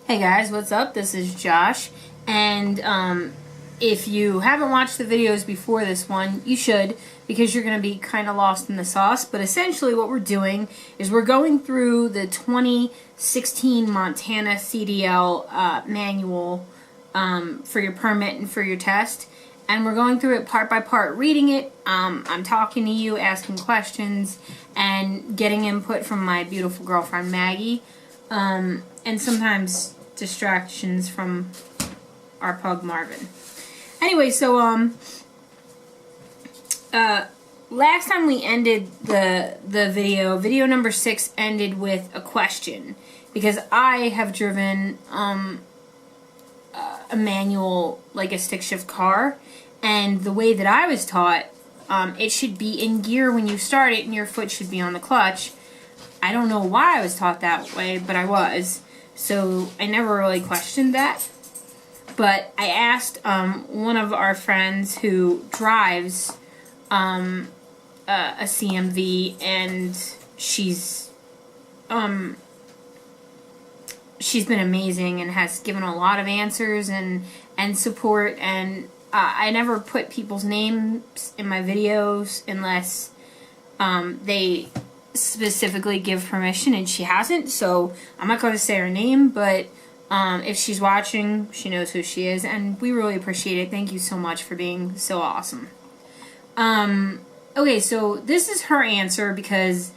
Hey guys, what's up? This is Josh, and if you haven't watched the videos before this one, you should, because you're going to be kind of lost in the sauce. But essentially what we're doing is we're going through the 2016 Montana CDL Manual for your permit and for your test, and we're going through it part by part, reading it. I'm talking to you, asking questions, and getting input from my beautiful girlfriend Maggie, and sometimes distractions from our pug Marvin. Anyway, so last time we ended the video number 6 ended with a question, because I have driven a manual, like a stick shift car, and the way that I was taught, it should be in gear when you start it and your foot should be on the clutch. I don't know why I was taught that way, but I was. So I never really questioned that. But I asked one of our friends who drives a CMV, and she's been amazing and has given a lot of answers and support. And I never put people's names in my videos unless they specifically give permission, and she hasn't, so I'm not going to say her name, but if she's watching, she knows who she is, and we really appreciate it. Thank you so much for being so awesome. Okay, so this is her answer, because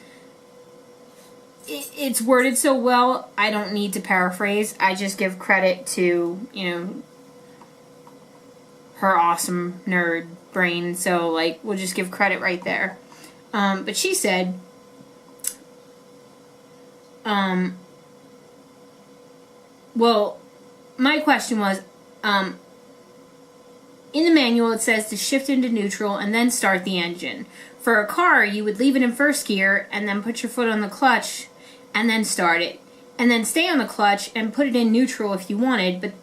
it's worded so well, I don't need to paraphrase. I just give credit to, you know, her awesome nerd brain, so, like, we'll just give credit right there. But she said, well, my question was, in the manual it says to shift into neutral and then start the engine. For a car, you would leave it in first gear and then put your foot on the clutch and then start it. And then stay on the clutch and put it in neutral if you wanted, but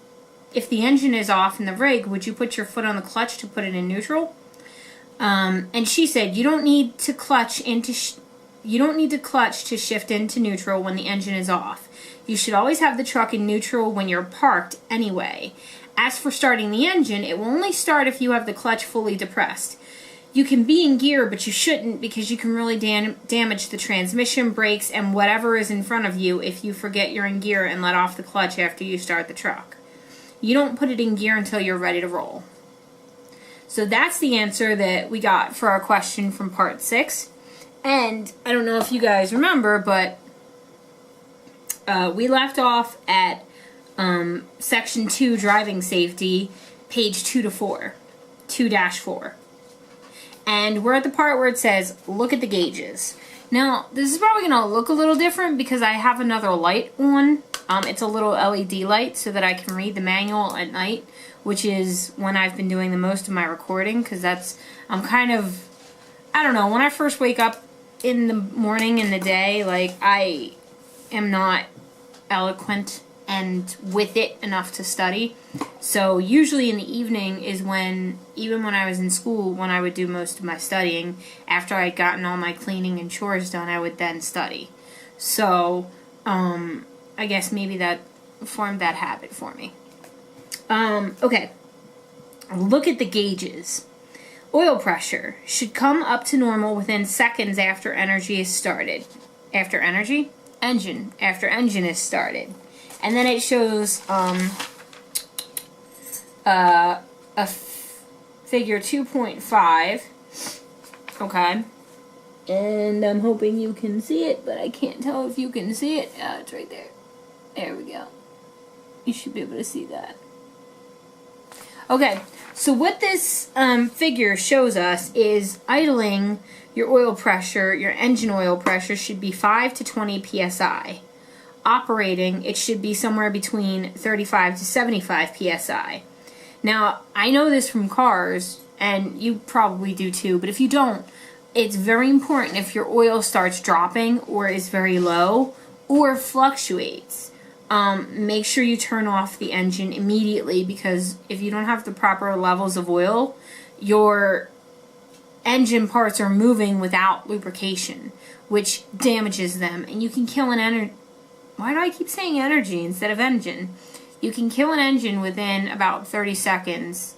if the engine is off in the rig, would you put your foot on the clutch to put it in neutral? And she said you don't need to clutch to shift into neutral when the engine is off. You should always have the truck in neutral when you're parked anyway. As for starting the engine, it will only start if you have the clutch fully depressed. You can be in gear, but you shouldn't, because you can really damage the transmission, brakes, and whatever is in front of you if you forget you're in gear and let off the clutch after you start the truck. You don't put it in gear until you're ready to roll. So that's the answer that we got for our question from part 6. And I don't know if you guys remember, but we left off at section 2, driving safety, page 2-4. And we're at the part where it says, look at the gauges. Now, this is probably going to look a little different because I have another light on. It's a little LED light so that I can read the manual at night, which is when I've been doing the most of my recording, because I'm kind of, I don't know, when I first wake up in the morning, in the day, like, I am not eloquent and with it enough to study. So usually in the evening is when, even when I was in school, when I would do most of my studying. After I'd gotten all my cleaning and chores done, I would then study. So I guess maybe that formed that habit for me. Okay, look at the gauges. Oil pressure should come up to normal within seconds after energy is started. After energy? Engine. After engine is started. And then it shows figure 2.5. Okay. And I'm hoping you can see it, but I can't tell if you can see it. It's right there. There we go. You should be able to see that. Okay, so what this figure shows us is idling, your oil pressure, your engine oil pressure should be 5 to 20 psi. Operating, it should be somewhere between 35 to 75 psi. Now, I know this from cars, and you probably do too, but if you don't, it's very important if your oil starts dropping or is very low or fluctuates. Make sure you turn off the engine immediately, because if you don't have the proper levels of oil, your engine parts are moving without lubrication, which damages them, and you can kill an Why do I keep saying energy instead of engine? You can kill an engine within about 30 seconds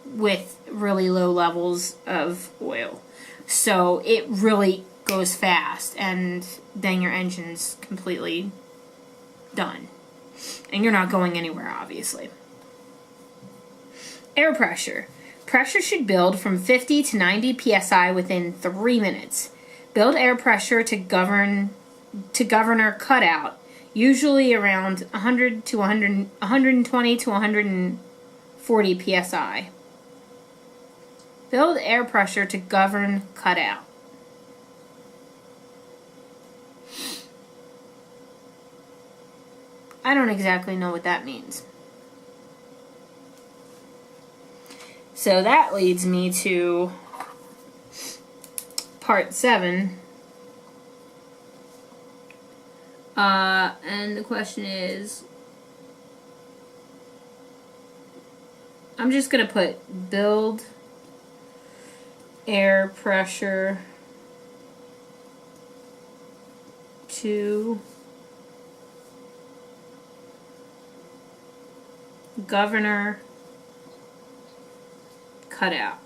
with really low levels of oil. So it really goes fast, and then your engine's completely done. And you're not going anywhere, obviously. Air pressure. Pressure should build from 50 to 90 psi within 3 minutes. Build air pressure to governor cutout, usually around 100 to 120 to 140 psi. Build air pressure to govern cutout. I don't exactly know what that means. So that leads me to part 7. And the question is, I'm just going to put build air pressure to governor cutout.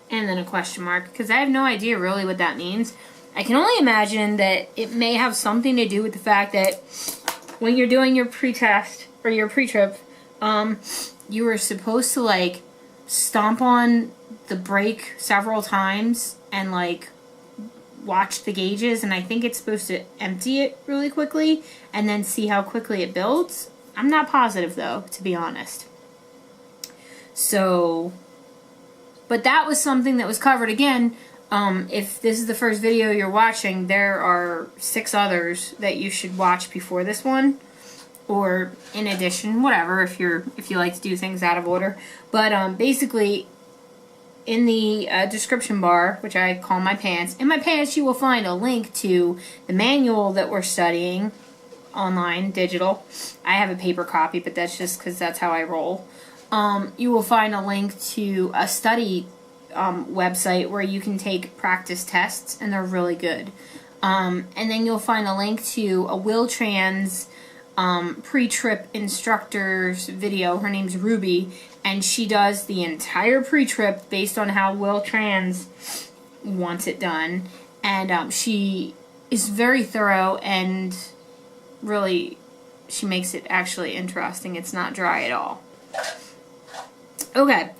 And then a question mark, because I have no idea really what that means. I can only imagine that it may have something to do with the fact that when you're doing your pre-test or your pre-trip, you were supposed to like stomp on the brake several times and like watch the gauges, and I think it's supposed to empty it really quickly and then see how quickly it builds. I'm not positive though, to be honest. So, but that was something that was covered. Again, if this is the first video you're watching, there are 6 others that you should watch before this one, or in addition, whatever, if you like to do things out of order. But basically, in the description bar, which I call my pants, in my pants you will find a link to the manual that we're studying online, digital. I have a paper copy, but that's just because that's how I roll. You will find a link to a study website where you can take practice tests, and they're really good. And then you'll find a link to a Wil-Trans pre-trip instructor's video. Her name's Ruby, and she does the entire pre-trip based on how Wil-Trans wants it done. And she is very thorough, and really, she makes it actually interesting. It's not dry at all. Okay,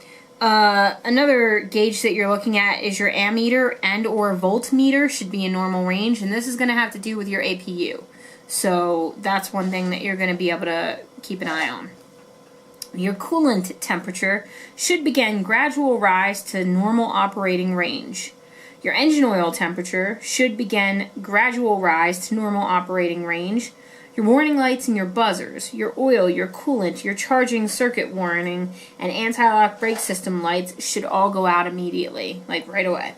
another gauge that you're looking at is your ammeter and or voltmeter should be in normal range, and this is going to have to do with your APU. So that's one thing that you're going to be able to keep an eye on. Your coolant temperature should begin gradual rise to normal operating range. Your engine oil temperature should begin gradual rise to normal operating range. Your warning lights and your buzzers, your oil, your coolant, your charging circuit warning, and anti-lock brake system lights should all go out immediately, like right away.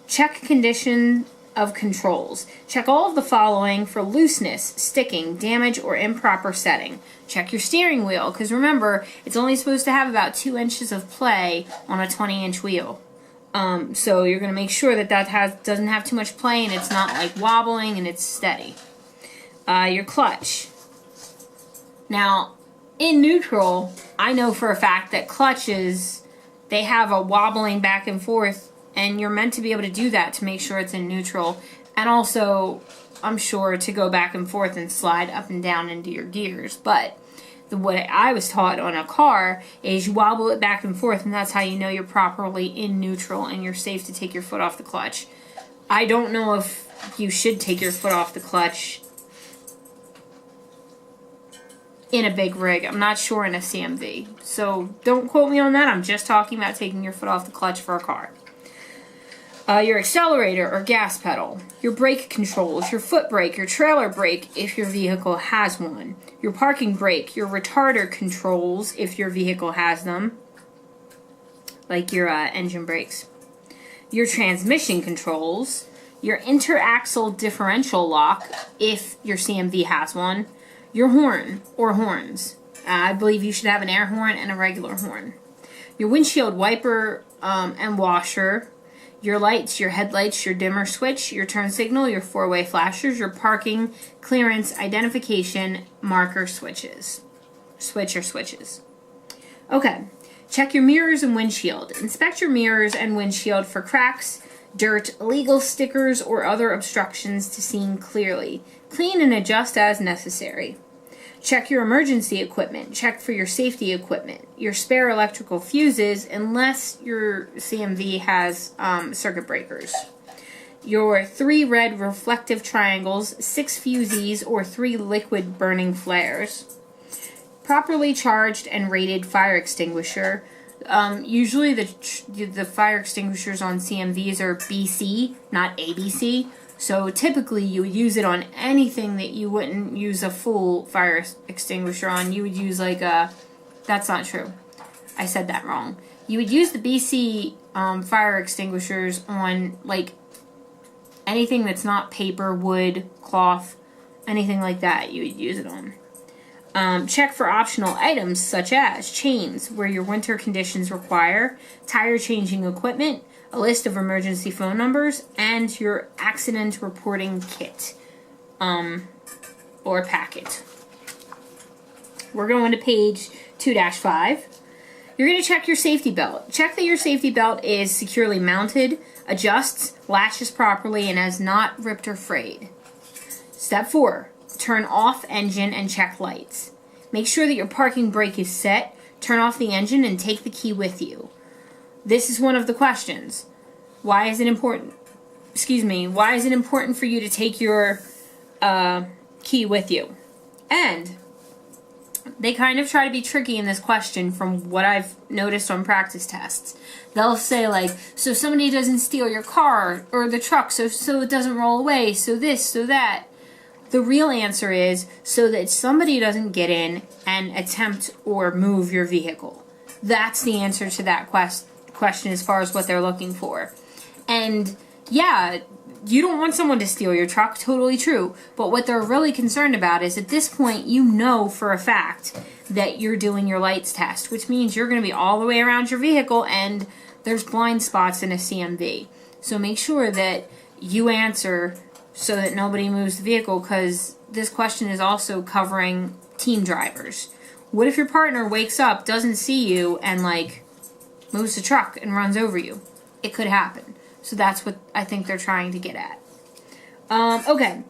Check condition of controls. Check all of the following for looseness, sticking, damage, or improper setting. Check your steering wheel, because remember, it's only supposed to have about 2 inches of play on a 20-inch wheel. So you're going to make sure that doesn't have too much play, and it's not like wobbling, and it's steady. Your clutch. Now, in neutral, I know for a fact that clutches, they have a wobbling back and forth, and you're meant to be able to do that to make sure it's in neutral, and also, I'm sure, to go back and forth and slide up and down into your gears. But the way I was taught on a car is you wobble it back and forth, and that's how you know you're properly in neutral and you're safe to take your foot off the clutch. I don't know if you should take your foot off the clutch in a big rig. I'm not sure in a CMV. So don't quote me on that. I'm just talking about taking your foot off the clutch for a car. Your accelerator or gas pedal, your brake controls, your foot brake, your trailer brake if your vehicle has one, your parking brake, your retarder controls if your vehicle has them, like your engine brakes, your transmission controls, your interaxle differential lock if your CMV has one, your horn or horns. I believe you should have an air horn and a regular horn. Your windshield wiper and washer, your lights, your headlights, your dimmer switch, your turn signal, your four-way flashers, your parking, clearance, identification, marker switches. Switches. Okay, check your mirrors and windshield. Inspect your mirrors and windshield for cracks, dirt, illegal stickers, or other obstructions to seeing clearly. Clean and adjust as necessary. Check your emergency equipment. Check for your safety equipment. Your spare electrical fuses, unless your CMV has circuit breakers. Your 3 red reflective triangles, 6 fusees, or 3 liquid burning flares. Properly charged and rated fire extinguisher. Usually the fire extinguishers on CMVs are BC, not ABC. So typically you would use it on anything that you wouldn't use a full fire extinguisher on. You would use like a, that's not true. I said that wrong. You would use the BC fire extinguishers on like anything that's not paper, wood, cloth, anything like that you would use it on. Check for optional items such as chains where your winter conditions require, tire changing equipment, a list of emergency phone numbers, and your accident reporting kit or packet. We're going to page 2-5. You're going to check your safety belt. Check that your safety belt is securely mounted, adjusts, latches properly, and has not ripped or frayed. Step 4. Turn off engine and check lights. Make sure that your parking brake is set, turn off the engine, and take the key with you. This is one of the questions. Why is it important? Why is it important for you to take your key with you? And they kind of try to be tricky in this question from what I've noticed on practice tests. They'll say like, so somebody doesn't steal your car or the truck, so it doesn't roll away, so this, so that. The real answer is so that somebody doesn't get in and attempt or move your vehicle. That's the answer to that question as far as what they're looking for. And yeah, you don't want someone to steal your truck, totally true. But what they're really concerned about is at this point, you know for a fact that you're doing your lights test, which means you're going to be all the way around your vehicle and there's blind spots in a CMV. So make sure that you answer so that nobody moves the vehicle, because this question is also covering team drivers. What if your partner wakes up, doesn't see you, and like moves the truck and runs over you? It could happen. So that's what I think they're trying to get at. Okay.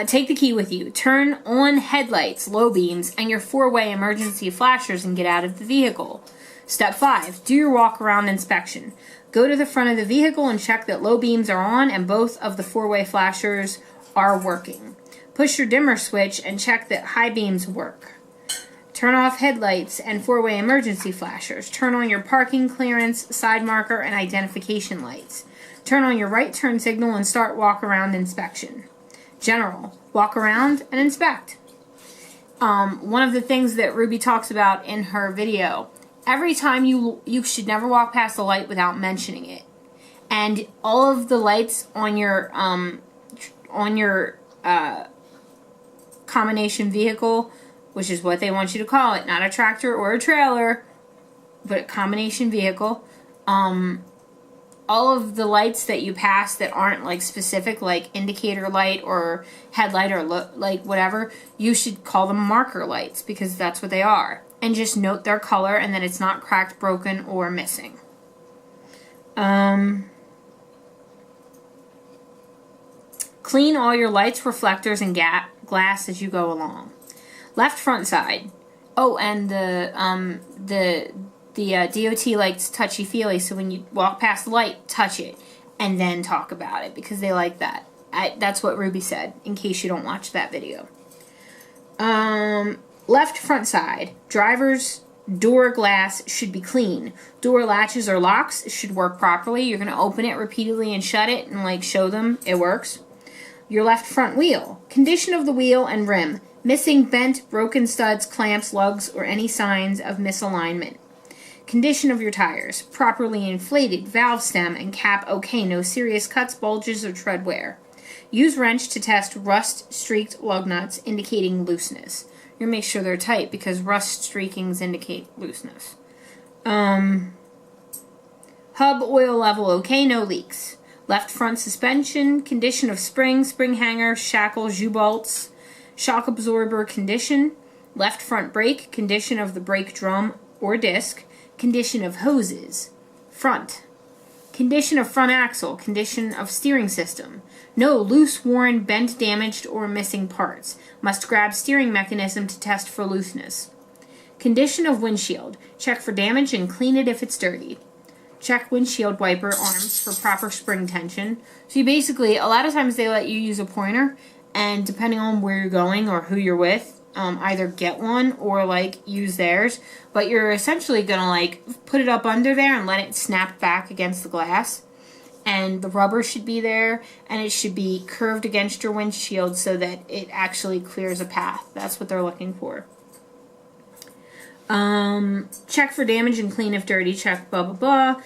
Take the key with you. Turn on headlights, low beams, and your 4-way emergency flashers and get out of the vehicle. Step 5. Do your walk-around inspection. Go to the front of the vehicle and check that low beams are on and both of the 4-way flashers are working. Push your dimmer switch and check that high beams work. Turn off headlights and 4-way emergency flashers. Turn on your parking clearance, side marker, and identification lights. Turn on your right turn signal and start walk-around inspection. General, walk around and inspect. One of the things that Ruby talks about in her video, every time you should never walk past the light without mentioning it. And all of the lights on your combination vehicle, which is what they want you to call it, not a tractor or a trailer, but a combination vehicle. All of the lights that you pass that aren't like specific, like indicator light or headlight or like whatever, you should call them marker lights because that's what they are. And just note their color and that it's not cracked, broken, or missing. Clean all your lights, reflectors, and glass as you go along. Left front side. Oh, and the DOT likes touchy-feely, so when you walk past the light, touch it, and then talk about it, because they like that. That's what Ruby said, in case you don't watch that video. Left front side. Driver's door glass should be clean. Door latches or locks should work properly. You're going to open it repeatedly and shut it, and like show them it works. Your left front wheel. Condition of the wheel and rim. Missing, bent, broken studs, clamps, lugs, or any signs of misalignment. Condition of your tires. Properly inflated, valve stem and cap okay, no serious cuts, bulges, or tread wear. Use wrench to test rust-streaked lug nuts indicating looseness. You're going to make sure they're tight because rust streakings indicate looseness. Hub oil level okay, no leaks. Left front suspension, condition of spring, spring hanger, shackles, U-bolts, shock absorber condition. Left front brake, condition of the brake drum or disc, condition of hoses. Front. Condition of front axle, condition of steering system. No loose, worn, bent, damaged, or missing parts. Must grab steering mechanism to test for looseness. Condition of windshield. Check for damage and clean it if it's dirty. Check windshield wiper arms for proper spring tension. So you basically, a lot of times they let you use a pointer, and depending on where you're going or who you're with, either get one or like use theirs, but you're essentially gonna like put it up under there and let it snap back against the glass, and the rubber should be there, and it should be curved against your windshield so that it actually clears a path. That's what they're looking for. Check for damage and clean if dirty. Check blah blah blah.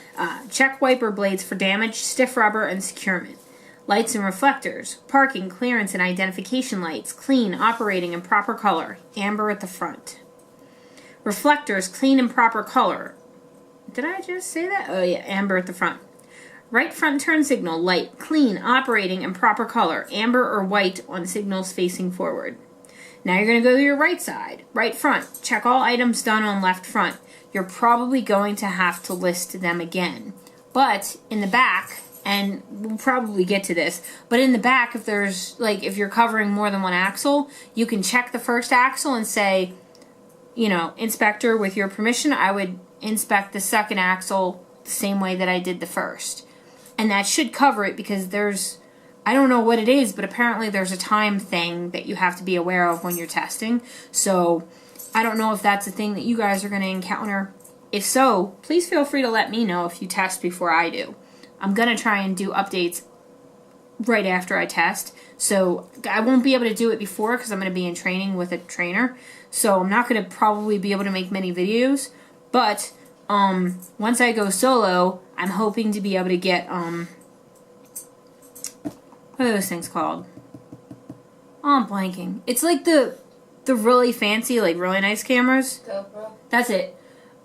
Check wiper blades for damage, stiff rubber, and securement. Lights and reflectors. Parking, clearance, and identification lights. Clean, operating, and proper color. Amber at the front. Reflectors, clean and proper color. Did I just say that? Oh yeah, amber at the front. Right front turn signal. Light, clean, operating, and proper color. Amber or white on signals facing forward. Now you're going to go to your right side. Right front. Check all items done on left front. You're probably going to have to list them again. But in the back, and we'll probably get to this, but in the back, if there's, like, if you're covering more than one axle, you can check the first axle and say, you know, inspector, with your permission, I would inspect the second axle the same way that I did the first. And that should cover it, because there's, I don't know what it is, but apparently there's a time thing that you have to be aware of when you're testing. So I don't know if that's a thing that you guys are going to encounter. If so, please feel free to let me know if you test before I do. I'm going to try and do updates right after I test. So I won't be able to do it before because I'm going to be in training with a trainer. So I'm not going to probably be able to make many videos. But once I go solo, I'm hoping to be able to get, what are those things called? Oh, I'm blanking. It's like the really fancy, like really nice cameras. GoPro? That's it.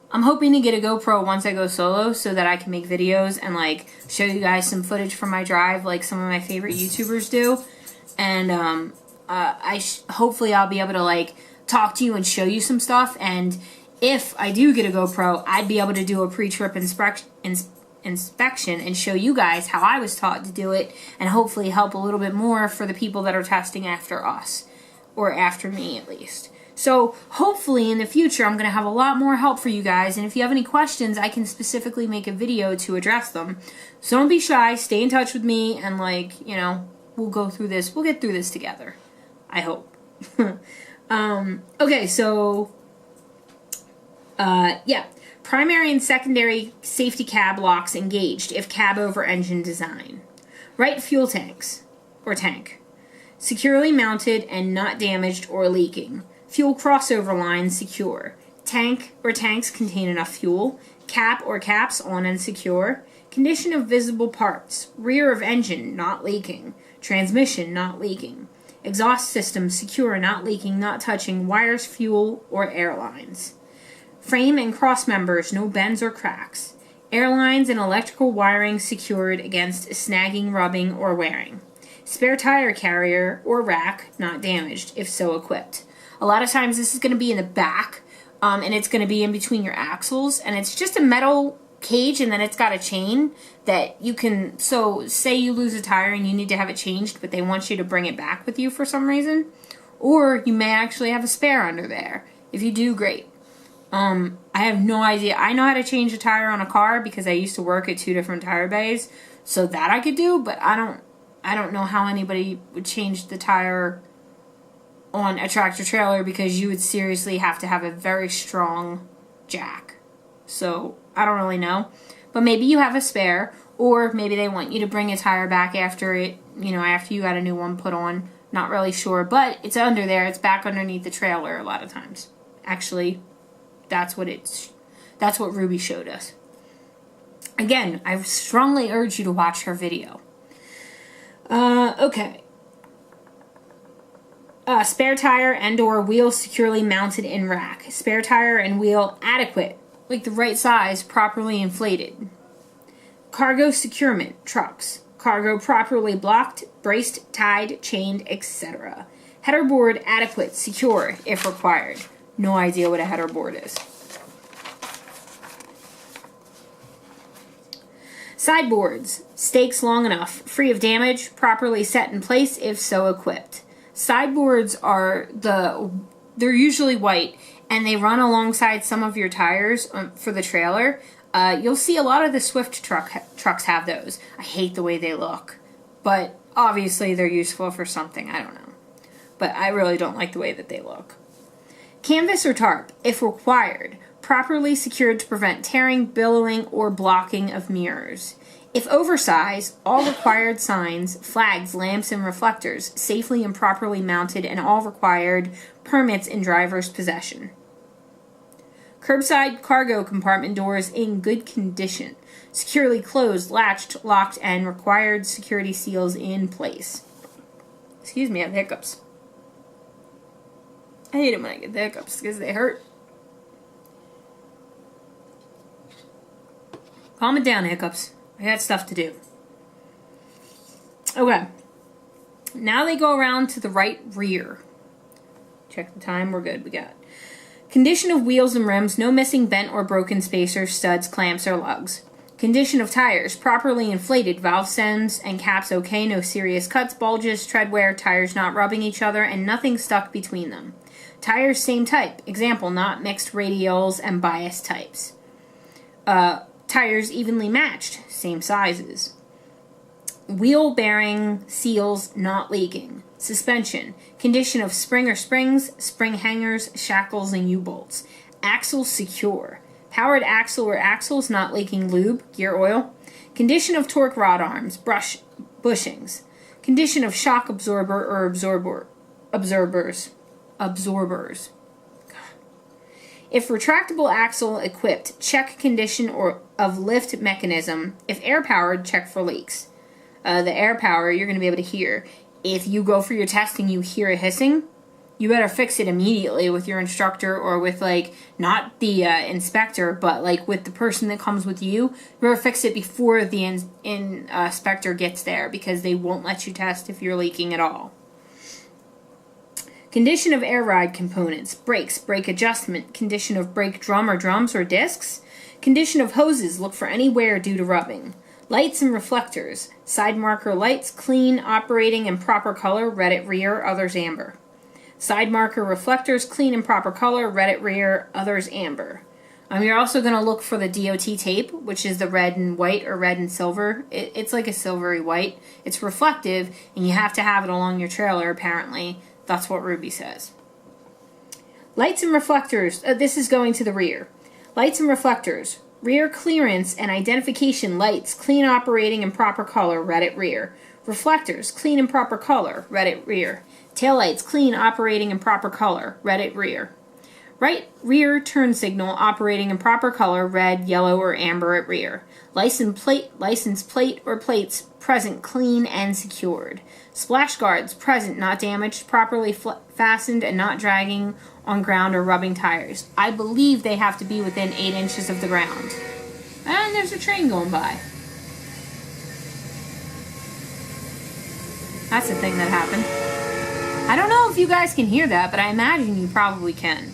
I'm hoping to get a GoPro once I go solo so that I can make videos and like show you guys some footage from my drive like some of my favorite YouTubers do. And hopefully I'll be able to like talk to you and show you some stuff. And if I do get a GoPro, I'd be able to do a pre-trip inspection and show you guys how I was taught to do it, and hopefully help a little bit more for the people that are testing after us, or after me at least. So hopefully in the future I'm going to have a lot more help for you guys, and if you have any questions, I can specifically make a video to address them. So don't be shy, stay in touch with me, and like, you know, we'll go through this, we'll get through this together. I hope. Okay, so yeah. Primary and secondary safety cab locks engaged if cab over engine design. Right fuel tanks, or tank. Securely mounted and not damaged or leaking. Fuel crossover lines secure. Tank or tanks contain enough fuel. Cap or caps on and secure. Condition of visible parts. Rear of engine not leaking. Transmission not leaking. Exhaust system secure, not leaking, not touching wires, fuel, or air lines. Frame and cross members, no bends or cracks. Airlines and electrical wiring secured against snagging, rubbing, or wearing. Spare tire carrier or rack not damaged, if so equipped. A lot of times this is going to be in the back, and it's going to be in between your axles, and it's just a metal cage, and then it's got a chain that you can, so say you lose a tire and you need to have it changed, but they want you to bring it back with you for some reason, or you may actually have a spare under there. If you do, great. I have no idea. I know how to change a tire on a car because I used to work at 2 different tire bays, so that I could do, but I don't know how anybody would change the tire on a tractor trailer, because you would seriously have to have a very strong jack. So I don't really know, but maybe you have a spare, or maybe they want you to bring a tire back after it, you know, after you got a new one put on. Not really sure, but it's under there. It's back underneath the trailer a lot of times. Actually, that's what Ruby showed us. Again, I strongly urge you to watch her video. Okay. Spare tire and or wheel securely mounted in rack. Spare tire and wheel adequate, like the right size, properly inflated. Cargo securement, trucks. Cargo properly blocked, braced, tied, chained, etc. Header board adequate, secure, if required. No idea what a header board is. Sideboards, stakes long enough, free of damage, properly set in place if so equipped. Sideboards are they're usually white and they run alongside some of your tires for the trailer. You'll see a lot of the Swift trucks have those. I hate the way they look, but obviously they're useful for something, I don't know. But I really don't like the way that they look. Canvas or tarp, if required, properly secured to prevent tearing, billowing, or blocking of mirrors. If oversized, all required signs, flags, lamps, and reflectors safely and properly mounted and all required permits in driver's possession. Curbside cargo compartment doors in good condition, securely closed, latched, locked, and required security seals in place. Excuse me, I have hiccups. I hate it when I get the hiccups because they hurt. Calm it down, hiccups. I got stuff to do. Okay. Now they go around to the right rear. Check the time. We're good. We got condition of wheels and rims. No missing, bent, or broken spacers, studs, clamps, or lugs. Condition of tires. Properly inflated. Valve stems and caps okay. No serious cuts, bulges, tread wear, tires not rubbing each other, and nothing stuck between them. Tires same type. Example, not mixed radials and bias types. Tires evenly matched, same sizes. Wheel bearing seals not leaking. Suspension. Condition of spring or springs, spring hangers, shackles, and U-bolts. Axle secure. Powered axle or axles not leaking lube, gear oil. Condition of torque rod arms, bushings. Condition of shock absorber or absorbers. If retractable axle equipped, check condition of lift mechanism. If air powered, check for leaks. The air power you're going to be able to hear. If you go for your testing, you hear a hissing, you better fix it immediately with your instructor or with not the inspector, but with the person that comes with you. You better fix it before the inspector gets there because they won't let you test if you're leaking at all. Condition of air ride components, brakes, brake adjustment, condition of brake drum or drums or discs, condition of hoses, look for any wear due to rubbing. Lights and reflectors, side marker lights, clean, operating, and proper color, red at rear, others amber. Side marker reflectors, clean and proper color, red at rear, others amber. You're also going to look for the DOT tape, which is the red and white or red and silver. It's like a silvery white. It's reflective, and you have to have it along your trailer, apparently. That's what Ruby says. Lights and reflectors. This is going to the rear. Lights and reflectors. Rear clearance and identification lights. Clean, operating, and proper color. Red at rear. Reflectors. Clean and proper color. Red at rear. Taillights. Clean, operating, and proper color. Red at rear. Right rear turn signal. Operating in proper color. Red, yellow, or amber at rear. License plate or plates present, clean, and secured. Splash guards present, not damaged, properly fastened, and not dragging on ground or rubbing tires. I believe they have to be within 8 inches of the ground. And there's a train going by. That's the thing that happened. I don't know if you guys can hear that, but I imagine you probably can.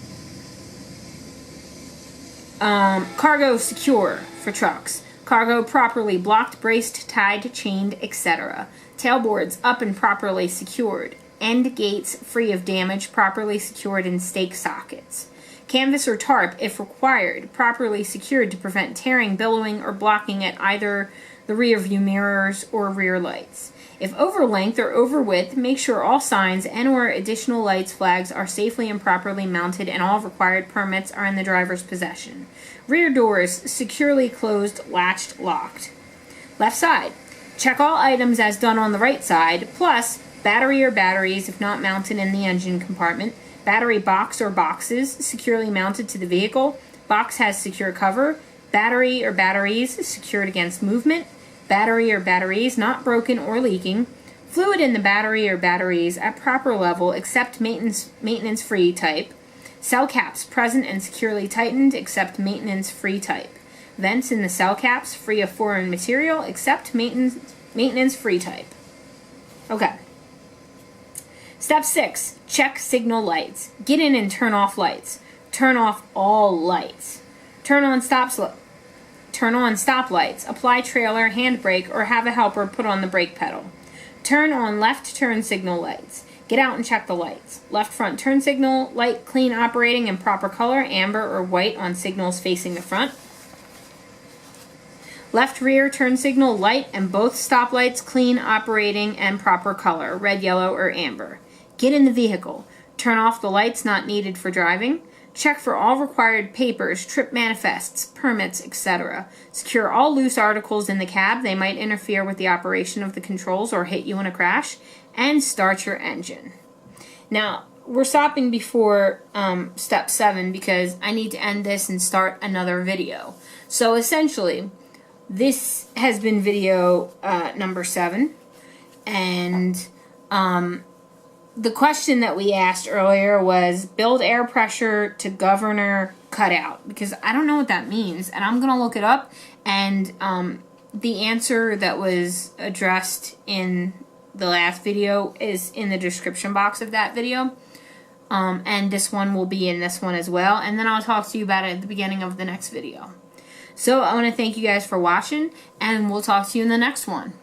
Cargo secure for trucks. Cargo properly blocked, braced, tied, chained, etc. Tailboards up and properly secured. End gates free of damage, properly secured in stake sockets. Canvas or tarp, if required, properly secured to prevent tearing, billowing, or blocking at either the rear view mirrors or rear lights. If over length or over width, make sure all signs and/or additional lights flags are safely and properly mounted and all required permits are in the driver's possession. Rear doors securely closed, latched, locked. Left side. Check all items as done on the right side, plus battery or batteries if not mounted in the engine compartment, battery box or boxes securely mounted to the vehicle, box has secure cover, battery or batteries secured against movement, battery or batteries not broken or leaking, fluid in the battery or batteries at proper level except maintenance-free type, cell caps present and securely tightened except maintenance-free type, Vents in the cell caps free of foreign material except maintenance free type. Okay. Step 6, check signal lights. Get in and turn off lights. Turn off all lights. Turn on stop lights. Apply trailer, handbrake, or have a helper put on the brake pedal. Turn on left turn signal lights. Get out and check the lights. Left front turn signal light clean operating and proper color, amber or white on signals facing the front. Left rear turn signal light and both stoplights clean operating and proper color, red, yellow, or amber. Get in the vehicle. Turn off the lights not needed for driving. Check for all required papers, trip manifests, permits, etc. Secure all loose articles in the cab. They might interfere with the operation of the controls or hit you in a crash. And start your engine. Now, we're stopping before step 7 because I need to end this and start another video. So essentially, this has been video number 7. And the question that we asked earlier was build air pressure to governor cutout, because I don't know what that means, and I'm gonna look it up. And the answer that was addressed in the last video is in the description box of that video, and this one will be in this one as well, and then I'll talk to you about it at the beginning of the next video. So I want to thank you guys for watching, and we'll talk to you in the next one.